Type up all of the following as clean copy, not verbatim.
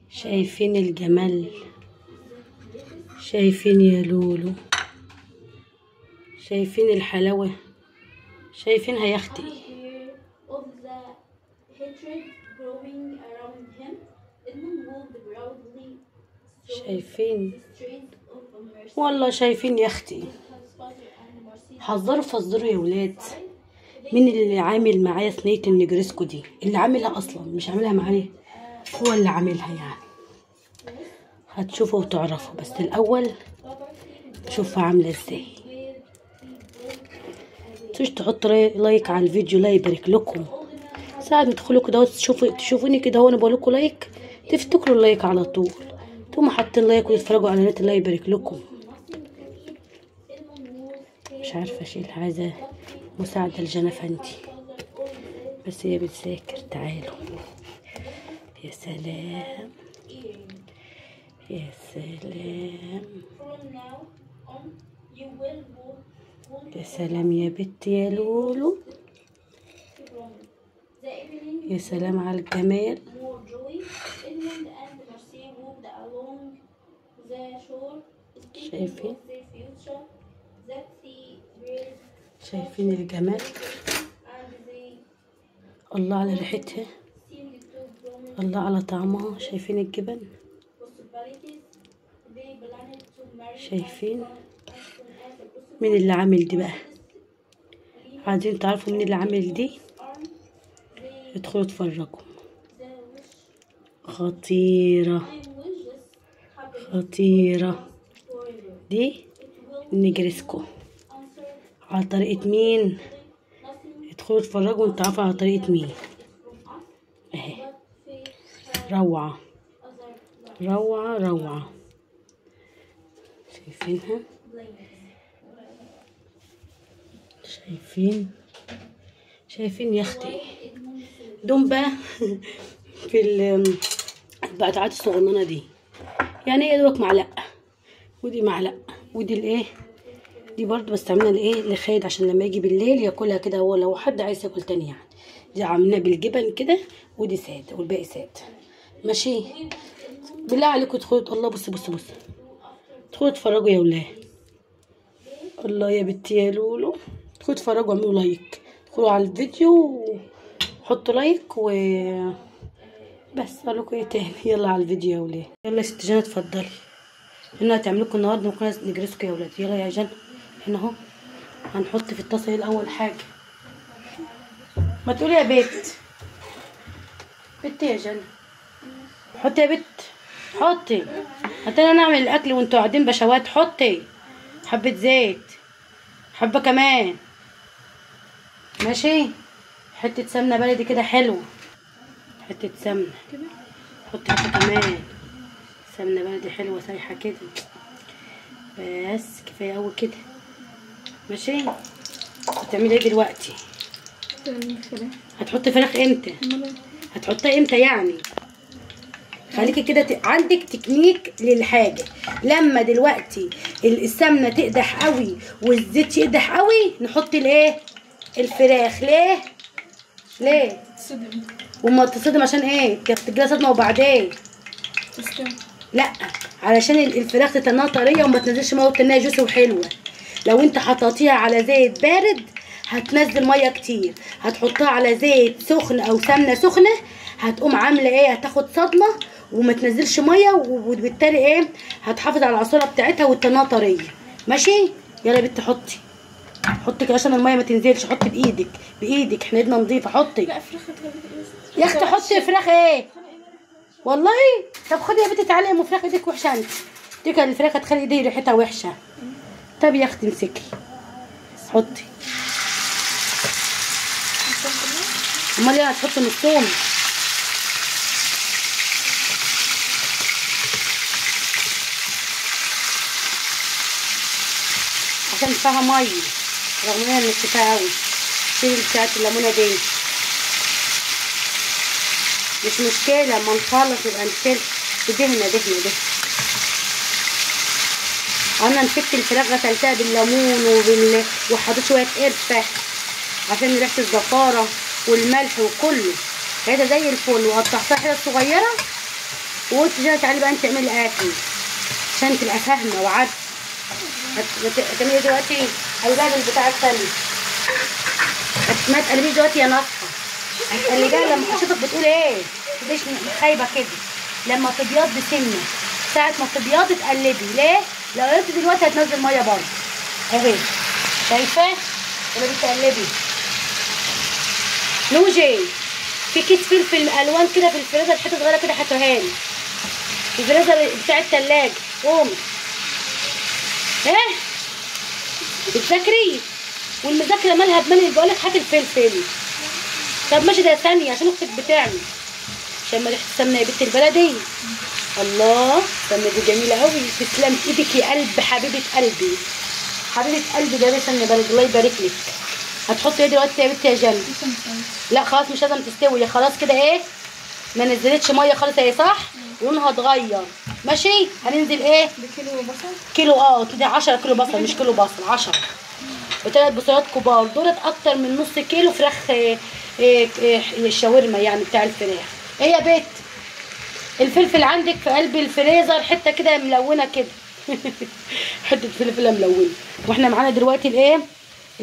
شايفين الجمال؟ شايفين يا لولو؟ شايفين الحلاوة؟ شايفينها يا اختي؟ شايفين؟ والله شايفين يا اختي. حذروا فزروا يا ولاد. مين اللي عامل معايا صينية النجرسكو دي؟ اللي عاملها اصلا مش عاملها معايا، هو اللي عاملها يعني. هتشوفوا وتعرفوا، بس الاول شوفها عامله ازاي. متنسوش تحطوا لايك على الفيديو، لا يبارك لكم. ساعة ما تدخلوا كده تشوفوني كده وانا بقول لكم لايك، تفتكروا اللايك على طول، تقوموا حاطين لايك وتتفرجوا على نت. الله يبارك لكم. مش عارفه اشيل، عايزه مساعده لجنفندي بس هي بتذاكر. تعالوا. يا سلام يا سلام يا سلام يا بت يا لولو. يا سلام على الجمال. شايفين؟ شايفين الجمال؟ الله على ريحتها، الله على طعمها. شايفين الجبن؟ شايفين؟ مين اللي عامل دي بقى؟ عايزين تعرفوا مين اللي عامل دي؟ ادخلوا اتفرجوا. خطيرة خطيرة. دي النجرسكو. على طريقة مين؟ ادخلوا اتفرجوا وانتوا عارفين على طريقة مين. اهي روعة روعة روعة. شايفينها؟ شايفين يا اختي؟ دول بقى في البقعات الصغننه دي، يعني ايه دوك؟ معلقه ودي معلقه ودي الايه دي برضو بستعملها لايه؟ لخالد عشان لما يجي بالليل ياكلها كده، هو لو حد عايز ياكل تاني يعني. دي عاملينها بالجبن كده، ودي ساده والباقي ساده. ماشي؟ بالله عليكم ادخلوا. الله بص بص بص، ادخلوا اتفرجوا يا ولاد. الله يا بنتي يا لولو، ادخلوا اتفرجوا واعملوا لايك. ادخلوا على الفيديو وحطوا لايك بس. اقول لكم ايه تاني؟ يلا على الفيديو يا ولاد. يلا يا ست جنى اتفضلي. هنا هتعمل لكم النهارده ممكن نجرسكو يا ولاد. يلا يا جنى. هنا اهو هنحط في الطاسه الاول حاجه. ما تقولي يا بت يا جنى. حطي يا بت، حطي. انا نعمل الاكل وانتوا قاعدين بشوات. حطي حبه زيت، حبه كمان. ماشي؟ حته سمنه بلدي كده حلوه، حته سمنه. حطي حته كمان سمنه بلدي حلوه سايحه كده. بس كفايه قوي كده. ماشي؟ هتعملي ايه دلوقتي؟ هتحطي فراخ امتى؟ هتحطيها امتى يعني؟ خليكي كده عندك تكنيك للحاجه. لما دلوقتي السمنه تقدح قوي والزيت يقدح قوي، نحط الايه؟ الفراخ. ليه؟ تصدم. وما تصدم عشان ايه؟ تجيلها صدمه وبعدين تستوي. لا، علشان الفراخ تتنها طريه وما تنزلش ميه وتنها جوسي وحلوه. لو انت حطيتيها على زيت بارد هتنزل ميه كتير. هتحطها على زيت سخن او سمنه سخنه، هتقوم عامله ايه؟ هتاخد صدمه وما تنزلش ميه، وبالتالي ايه؟ هتحافظ على العصاره بتاعتها وتنها طريه. ماشي؟ يلا يا بنتي حطي كده عشان الميه ما تنزلش. حطي بايدك، احنا ايدنا نضيفه. حطي. لا فراخ يا اختي. حطي فراخ ايه والله؟ طب خدي يا بنتي تعالي يا ام فراخ، ايدك وحشه انت. دي الفراخ هتخلي ايدي ريحتها وحشه. طب يا اختي امسكي حطي. امال ايه؟ هتحطي نصهم. عشان فيها ميه، رغم انها مش كفايه قوي. شيلي بتاعت الليمونه دي، مش مشكله. لما نخلص يبقى نشيل. دهنه. انا مسكت الفراخ غسلتها بالليمون وحطيت شويه قرفه عشان ريحه الزفاره والملح وكله. كده زي الفل. وقطعتها حتت صغيره وقلت جاي تعالي بقى انت اعملي اكل عشان تبقى فاهمه وعارفه. هتعملي دلوقتي قلبها بالبتاع التاني، ما تقلبيش دلوقتي يا ناصحه، هتقلبيها لما اشوفك بتقول ايه، مش خايبه كده. لما تبيض بسنه، ساعه ما تبيض تقلبي. ليه؟ لو قلبت دلوقتي هتنزل ميه برضه اهي، شايفه ولا بتقلبي؟ نوجي في كيس فلفل الوان كده في الفريزر، حته صغيره كده هاتوها لي في الفريزر بتاع التلاجة. قومي ايه بتذاكري؟ والمذاكره مالها بمال؟ بقول لك هات الفلفل. طب ماشي ده ثانيه عشان اختك بتعمل، عشان ما ريحه السمنه يا بنت البلدي. الله السمنه دي جميله قوي، تسلم ايدك يا قلب حبيبه قلبي، حبيبه قلبي جايبه سمنه بلدي الله يبارك لك. هتحطي ايه دلوقتي يا بنتي يا جنة؟ لا خلاص مش لازم تستوي، خلاص كده ايه ما نزلتش ميه خالص اهي صح؟ لونها اتغير ماشي. هننزل ايه؟ بكيلو بصل. كيلو كده 10 كيلو بصل، مش كيلو بصل 10 وثلاث بصلات كبار. دولت اكتر من نص كيلو فراخ الشاورما يعني بتاع الفراخ. ايه يا بت الفلفل عندك في قلب الفريزر حته كده ملونه كده حته فلفله ملونه. واحنا معانا دلوقتي الايه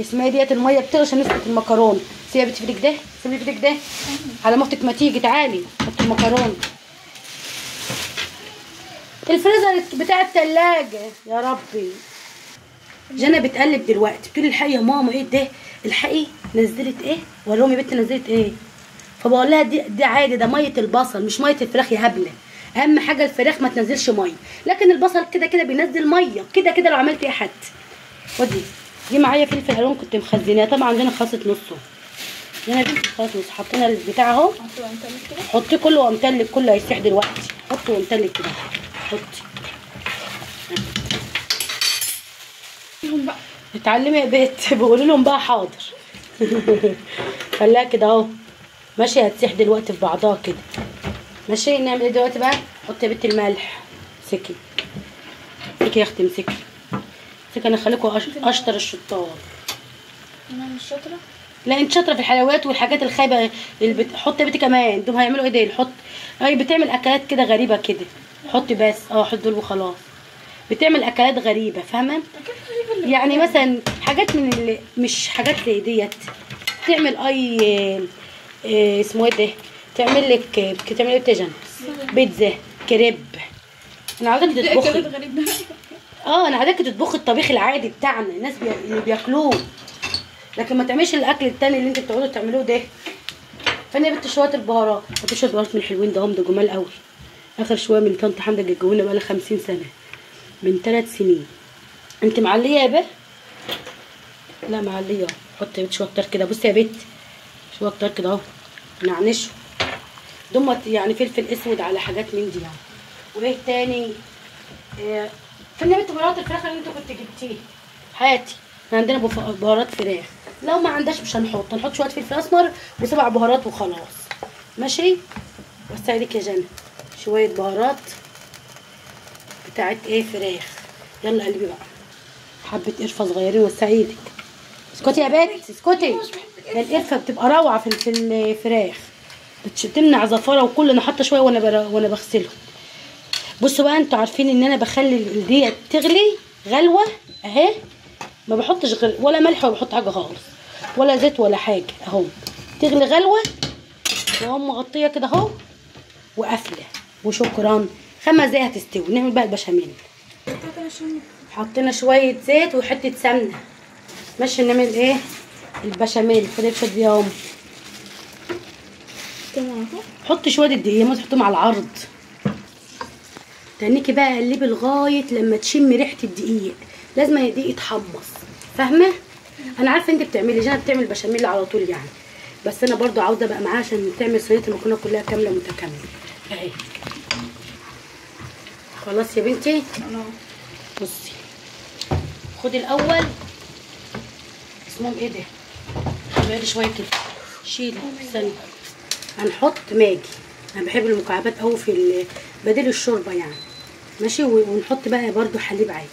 اسمها ديت الميه بتغلي عشان نسلق المكرونه. سيبي في ايدك ده، سيبي في ايدك ده على ما اختك ما تيجي. تعالي حطي المكرونه. الفريزر بتاع التلاجة يا ربي. جنى بتقلب دلوقتي بتقولي الحقي يا ماما ايه ده؟ الحقي نزلت ايه؟ ولا لهم يا بنت نزلت ايه؟ فبقول لها دي عادي، ده ميه البصل مش ميه الفراخ يا هبله. اهم حاجه الفراخ ما تنزلش ميه، لكن البصل كده كده بينزل ميه كده كده لو عملت ايه حد. ودي دي معايا فلفل الوان كنت مخزناه طبعا عندنا خلصت نصه. هنا بنتي خلاص نص حطينا البتاع اهو. حطي كله وامتلك كله هيسيح دلوقتي. حطي وامتلك كده حطي. اتعلمي يا بنت بقول لهم بقى حاضر خليها كده اهو ماشي. هتسيح دلوقتي في بعضها كده ماشي. نعمل ايه دلوقتي بقى؟ حطي يا بنت الملح. سكي سكي يا اختي امسكي سكي. انا خليكوا اشطر الشطار. انا مش شاطره. لا انت شاطره في الحلويات والحاجات الخايبه حطي يا بنتي كمان. دول هيعملوا ايه دول؟ حط اي بتعمل اكلات كده غريبه كده. حطي بس حط دول وخلاص. بتعمل اكلات غريبه فاهمه؟ يعني مثلا حاجات من اللي مش حاجات زي ديت. تعمل اسمه ايه ده؟ تعمل لك بتعمل ايه بتجن؟ بيتزا كريب. انا عايزاكي تطبخي. انا عايزاكي تطبخي الطبيخ العادي بتاعنا الناس اللي بياكلوه، لكن ما تعمليش الاكل التاني اللي انتوا بتقعدوا تعملوه ده. فانا جبت شويه البهارات، حطيت شويه بهارات من الحلوين ده، هم ده جمال قوي. اخر شويه من طنط حمده جونا بقى لها 50 سنه من 3 سنين. انت معليه يا بت؟ لا معليه. حطي شويه كتر كده. بصي يا بت شويه كتر كده اهو نعنشه دمت يعني فلفل اسود على حاجات من دي يعني. وايه تاني؟ فين يا بت بهارات الفراخ اللي انتوا كنت جبتيه؟ هاتي. احنا عندنا بهارات فراخ. لو ما عندهاش مش هنحط شويه فلفل اسمر و7 بهارات وخلاص ماشي. وسعي ايدك يا جنى شويه بهارات بتاعت ايه فراخ. يلا قلبي بقى حبه قرفه صغيرين. وسعي ايدك. اسكتي يا بت اسكتي. القرفه بتبقى روعه في الفراخ، بتمنع زفاره وكل. انا حاطه شويه وانا بغسلهم. بصوا بقى انتوا عارفين ان انا بخلي ديت تغلي غلوه اهي. ما بحطش غير ولا ملح ولا بحط حاجه خالص ولا زيت ولا حاجه اهو. تغلي غلوه واقوم مغطيه كده اهو وقافله وشكرا. 5 دقايق هتستوي. نعمل بقى البشاميل. حطينا شويه زيت وحته سمنه ماشي. نعمل ايه البشاميل. خدي دي اهو. حطي شويه الدقيق ما تحطيهم على العرض. تنيكي بقى قلبي لغايه لما تشمي ريحه الدقيق. لازم الدقيق يتحمص فاهمه؟ انا عارفه انت بتعملي جنى بتعمل بشاميل على طول يعني، بس انا برضو عاوزه ابقى معاها عشان تعمل صينيه المكرونه كلها كامله متكامله اهي. خلاص يا بنتي. بصي خدي الاول اسمهم ايه ده؟ غيري شويه كده شيلي ثانيه. هنحط ماجي. انا بحب المكعبات قوي في بديل الشوربه يعني ماشي. ونحط بقى برضو حليب عادي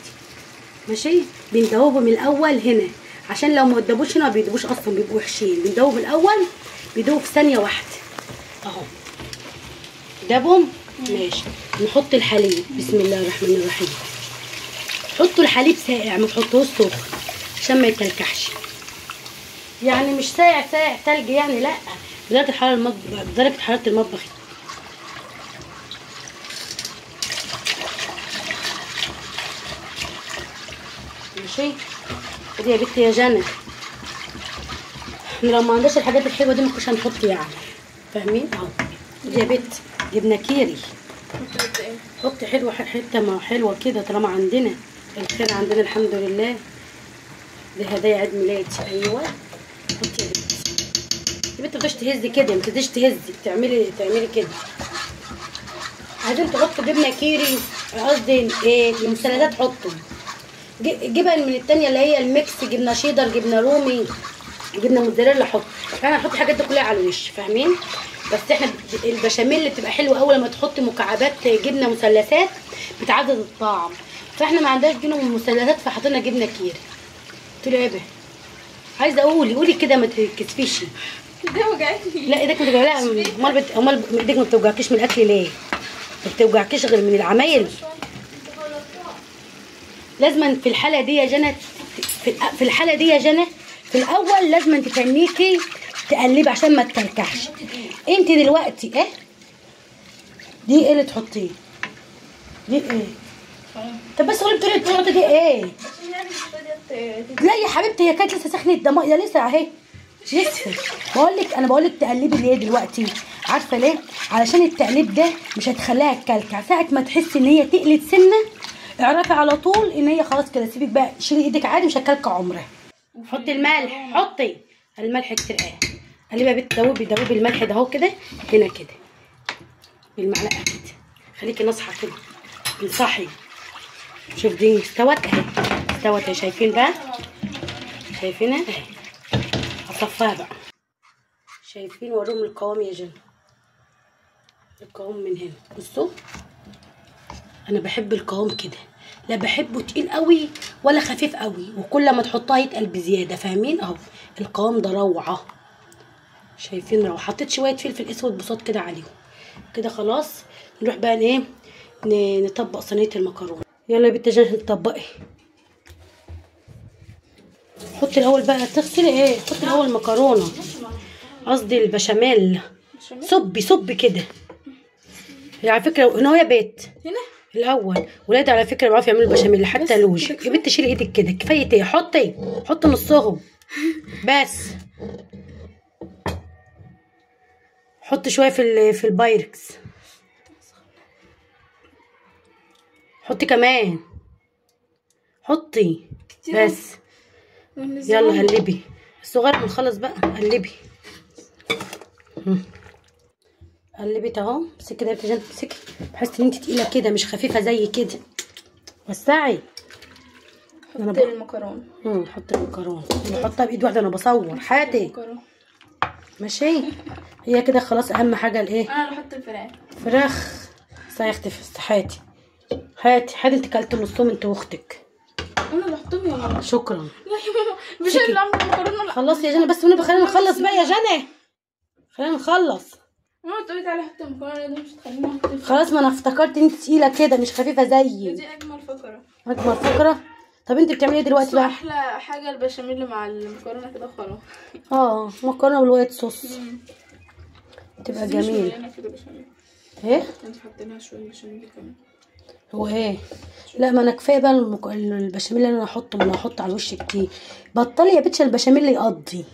ماشي. بندوبهم الاول هنا عشان لو ما ودبوش هنا ما بيدوبوش اصلا بيبقوا وحشين. بندوب الاول بيدوب في ثانيه واحده اهو. دابهم ماشي. نحط الحليب. بسم الله الرحمن الرحيم. حطوا الحليب ساقع، ما تحطوهوش سخن عشان ما يكلكعش. يعني مش ساقع ساقع تلج يعني، لا، بدرجة حرارة المطبخ، بدرجة حرارة المطبخ. ماشي. ودي يا بنتي يا جنى، احنا لو ما عندناش الحاجات الحلوه دي ما كناش هنحط يعني، فاهمين؟ اهو. ودي يا بنت جبنه كيري. حطي حلوه حته ما حلوه كده طالما عندنا الخير، عندنا الحمد لله. دي هدايا عيد ميلادي. ايوه حطي يا بنت. يا بنت ما تقدريش تهزي كده، ما تقدريش تهزي، تعملي كده. عايزين تحطوا جبنه كيري، قصدي ايه المثلثات، حطوا جبن من التانية اللي هي الميكس، جبنه شيدر، جبنه رومي، جبنه موتزاريلا. حط، احنا هنحط الحاجات دي كلها على الوش، فاهمين؟ بس احنا البشاميل اللي بتبقى حلوه اول لما تحطي مكعبات جبنه مثلثات بتعزز الطعم، فاحنا ما عندناش جبنه مثلثات فحطينا جبنه كيري. قلت له ايه بقى؟ عايزه قولي كده ما تكسفيش. ايديا وجعتني. لا ايدك ما توجعش. لا امال ايدك ما بتوجعكيش من الاكل ليه؟ ما بتوجعكيش غير من العمايل. لازما في الحاله دي يا جنى، في الحاله دي يا جنى في الاول لازما تتنيكي تقلبي عشان ما تكلكعش. انت دلوقتي ايه دي؟ ايه اللي تحطيه دي؟ ايه؟ طب بس قولي بطريقه تحطي دي ايه؟ لا يا حبيبتي هي كانت لسه سخنه الدماء يا لسه اهي لسه. انا بقول لك تقلبي ليه دلوقتي؟ عارفه ليه؟ علشان التقليب ده مش هتخليها تكلكع. ساعه ما تحسي ان هي تقلت سنه اعرفي على طول ان هي خلاص كده، سيبك بقى، شيلي ايدك عادي، مش هتكلكع عمرها. حطي الملح، حطي الملح كتير. قلبي يا بنت، دوبي الملح ده اهو كده، هنا كده بالمعلقه كده، خليكي ناصحه كده، انصحي. شوف دي استوت اهي، استوت اهي، شايفين بقى؟ شايفينها اهي. هصفيها بقى، شايفين؟ وريهم القوام يا جنى، القوام من هنا بصوا. انا بحب القوام كده، لا بحبه تقيل قوي ولا خفيف قوي، وكل ما تحطها يتقل بزياده، فاهمين؟ اهو القوام ده روعه، شايفين؟ روعه. حطيت شويه فلفل اسود بصوت كده عليهم كده. خلاص نروح بقى ايه، نطبق صينيه المكرونه. يلا يا بنت جنى نطبقي. حطي الاول بقى، تغسلي ايه، حطي الاول مكرونه، قصدي البشاميل. صبي كده. على فكره هنا يا بيت هنا الاول ولادي على فكره بيعرفوا يعملوا البشاميل حتى لوج. يا بنت شيلي ايدك كده، كفايه ايه، حطي نصهم بس. حطي شويه في البايركس، حطي كمان، حطي بس. يلا قلبي الصغير بنخلص بقى، قلبي قلبي اهو. امسكي كده يا بنت، امسكي بحس ان انت تقيله كده مش خفيفه زي كده. وسعي. حطي المكرونه. حطي المكرونه، بحطها بايد واحده، انا بصور حاتي ماشي. هي كده خلاص. اهم حاجه الايه؟ انا اللي احط فراخ. سيختفي. هاتي انت كلت نصهم انت واختك. انا اللي احطهم يا ماما. شكرا. لا يا ماما مش اللي عامله المكرونه. خلاص يا جنى بس خلينا نخلص بقى يا جنى، خلينا نخلص. ماما تقولي تعالي حطي المكرونه دي، مش هتخليني احط خلاص ما انا افتكرت انت تقيله كده مش خفيفه زيي. دي اجمل فقره. اجمل فقره. طب انت بتعملي ايه دلوقتي بقى؟ احلى حاجه البشاميل مع المكرونه كده خلاص. مكرونه والوايت صوص تبقى جميله. ايه انت حطينا شويه بشاميل كمان. هو ايه؟ لا ما انا كفايه بقى البشاميل اللي انا هحطه، ما انا هحط على الوش كتير. بطلي يا بتش البشاميل يقضي.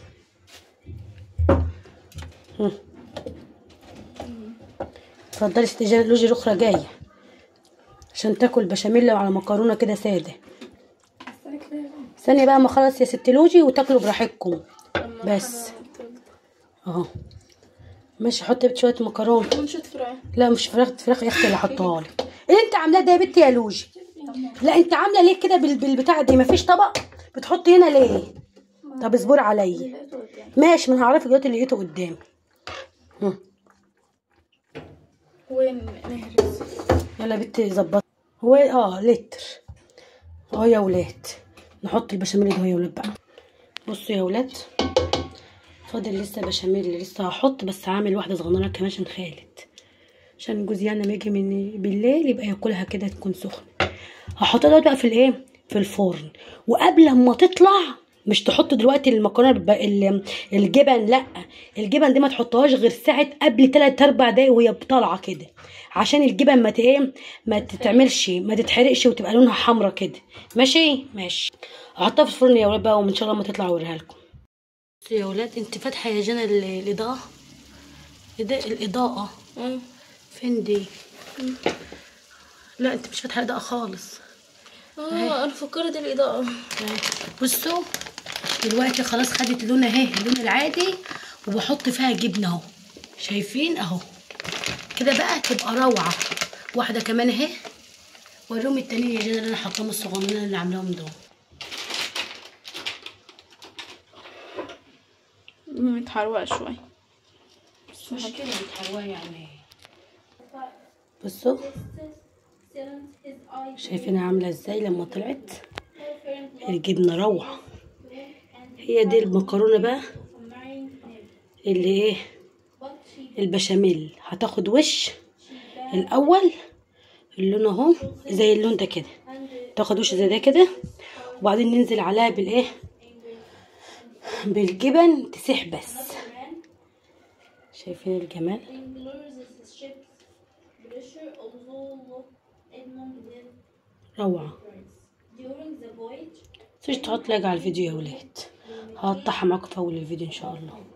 اتفضلي ست لوجي الاخرى جايه عشان تاكل بشاميل على مكرونه كده ساده. ثانيه بقى ما اخلص يا ست لوجي وتاكلوا براحتكم بس. اهو ماشي. حطي شويه مكرونه. لا مش فراخ يا اختي اللي حطاها لك. ايه اللي انت عاملاه ده يا بنتي يا لوجي؟ لا انت عامله ليه كده بالبتاع دي؟ مفيش طبق بتحطي هنا ليه؟ طب اصبري عليا ماشي، ما انا هعرفك دلوقتي اللي لقيته قدامي. وين نهرس؟ يلا يا بنتي ظبطي. هو لتر اهو يا ولاد. نحط البشاميل ده يا ولاد بقى. بصوا يا ولاد فاضل لسه بشاميل، لسه هحط بس هعمل واحده صغننه كمان عشان خالد. عشان جوزي يعني لما يجي من بالليل يبقى ياكلها كده تكون سخنه. هحطها دلوقتي بقى في الايه، في الفرن. وقبل ما تطلع مش تحط دلوقتي المكرونه الجبن، لا، الجبن دي ما تحطهاش غير ساعه قبل 3-4 دقايق وهي طالعه كده، عشان الجبن ما ايه، ما تتعملش، ما تتحرقش وتبقى لونها حمرا كده. ماشي ماشي. هحطها في الفرن يا ولاد بقى، وان شاء الله ما تطلع اوريها لكم. يا ولاد انت فاتحه يا جنى الاضاءه؟ الاضاءه فين دي؟ لا انت مش فاتحه الاضاءه خالص. انا فكرت الاضاءه. بصوا دلوقتي خلاص خدت لون اهي، اللون العادي، وبحط فيها جبنه اهو، شايفين اهو كده بقى تبقى روعه. واحده كمان اهي، وريهم التانيين يا جنى اللي انا حطاهم الصغننين اللي عاملاهم دول. متحروقه شويه مش مشكله بتحروقه يعني. بصوا شايفينها عامله ازاي لما طلعت الجبنه روعه. هي دي المكرونه بقى اللي ايه، البشاميل. هتاخد وش الاول اللون اهو زي اللون ده كده، تاخد وش زي ده كده، وبعدين ننزل عليها بالايه، بالجبن تسيح بس. شايفين الجمال؟ روعه. متنسوش تحط لايك على الفيديو يا ولاد، هقطعها معاكم في اول الفيديو ان شاء الله.